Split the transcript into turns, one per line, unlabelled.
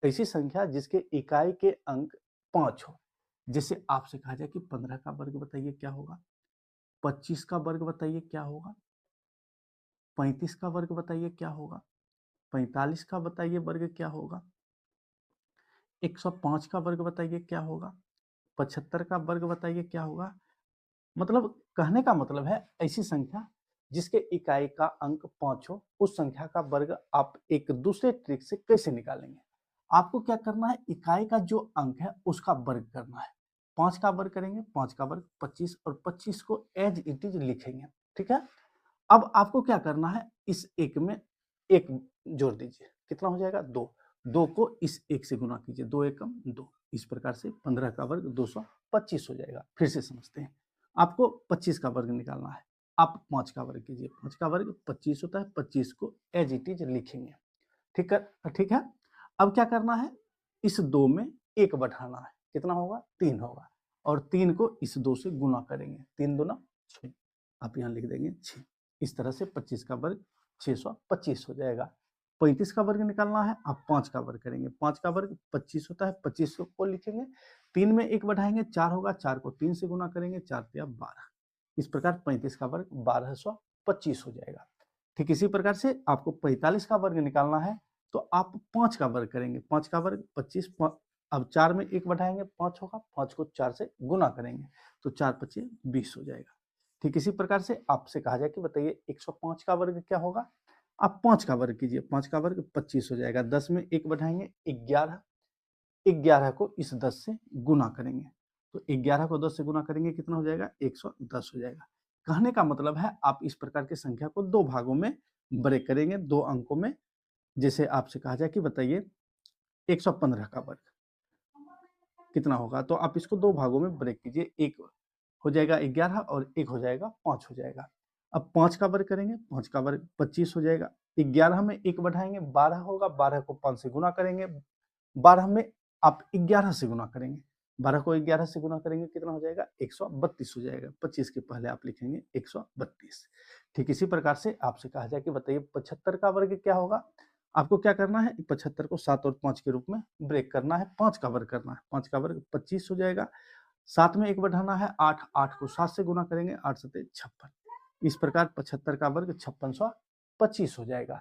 ऐसी संख्या जिसके इकाई के अंक 5 हो। जैसे आपसे कहा जाए कि 15 का वर्ग बताइए क्या होगा, 25 का वर्ग बताइए क्या होगा, 35 का वर्ग बताइए क्या होगा, 45 का बताइए वर्ग क्या होगा, 105 का वर्ग बताइए क्या होगा, 75 का वर्ग बताइए क्या होगा। मतलब कहने का मतलब है ऐसी संख्या जिसके इकाई का अंक 5 हो, उस संख्या का वर्ग आप एक दूसरे ट्रिक से कैसे निकालेंगे। आपको क्या करना है, इकाई का जो अंक है उसका वर्ग करना है। 5 का वर्ग करेंगे, 5 का वर्ग 25 और 25 को एज इट इज लिखेंगे। ठीक है, अब आपको क्या करना है, इस एक में एक जोड़ दीजिए, कितना हो जाएगा 2। 2 को इस एक से गुना कीजिए, 2 एकम 2। इस प्रकार से 15 का वर्ग 225 हो जाएगा। फिर से समझते हैं, आपको 25 का वर्ग निकालना है, आप 5 का वर्ग कीजिए, 5 का वर्ग 25 होता है, 25 को एज इट इज लिखेंगे। ठीक है, ठीक है। अब क्या करना है, इस 2 में 1 बढ़ाना है, कितना होगा 3 होगा, और 3 को इस 2 से गुना करेंगे, 3 दूना 6, आप यहाँ लिख देंगे 6। इस तरह से 25 का वर्ग 625 हो जाएगा। 35 का वर्ग निकालना है, आप 5 का वर्ग करेंगे, 5 का वर्ग 25 होता है, 25 को लिखेंगे, 3 में 1 बढ़ाएंगे 4 होगा, 4 को 3 से गुना करेंगे, 4 तिया 12। इस प्रकार 35 का वर्ग 1225 हो जाएगा। ठीक इसी प्रकार से आपको 45 का वर्ग निकालना है, तो आप 5 का वर्ग करेंगे, 5 का वर्ग 25, अब 4 में 1 बढ़ाएंगे 5 होगा, 5 को 4 से गुना करेंगे, तो 4 पचे 20 हो जाएगा। ठीक इसी प्रकार से आपसे कहा जाए कि बताइए 105 का वर्ग क्या होगा, आप 5 का वर्ग कीजिए, 5 का वर्ग 25 हो जाएगा, 10 में 1 बढ़ाएंगे 11, 11 को इस 10 से गुना करेंगे, तो 11 को 10 से गुना करेंगे कितना हो जाएगा 110 हो जाएगा। कहने का मतलब है आप इस प्रकार की संख्या को 2 भागों में ब्रेक करेंगे, 2 अंकों में। जैसे आपसे कहा जाए कि बताइए 115 का वर्ग कितना होगा, तो आप इसको 2 भागों में ब्रेक कीजिए, एक हो जाएगा 11 और एक हो जाएगा 5 हो जाएगा। अब 5 का वर्ग करेंगे, 5 का वर्ग 25 हो जाएगा, 11 में 1 बढ़ाएंगे 12 होगा, 12 को 5 से गुना करेंगे, 12 में आप 11 से गुना करेंगे, 12 को 11 से गुना करेंगे कितना हो जाएगा 132 हो जाएगा, 25 के पहले आप लिखेंगे 132। ठीक इसी प्रकार से आपसे कहा जाए कि बताइए 75 का वर्ग क्या होगा, आपको क्या करना है 75 को 7 और 5 के रूप में ब्रेक करना है, 5 का वर्ग करना है, 5 का वर्ग 25 हो जाएगा, 7 में 1 बढ़ाना है 8, 8 को 7 से गुना करेंगे, 8 सते 56। इस प्रकार 75 का वर्ग 5625 हो जाएगा।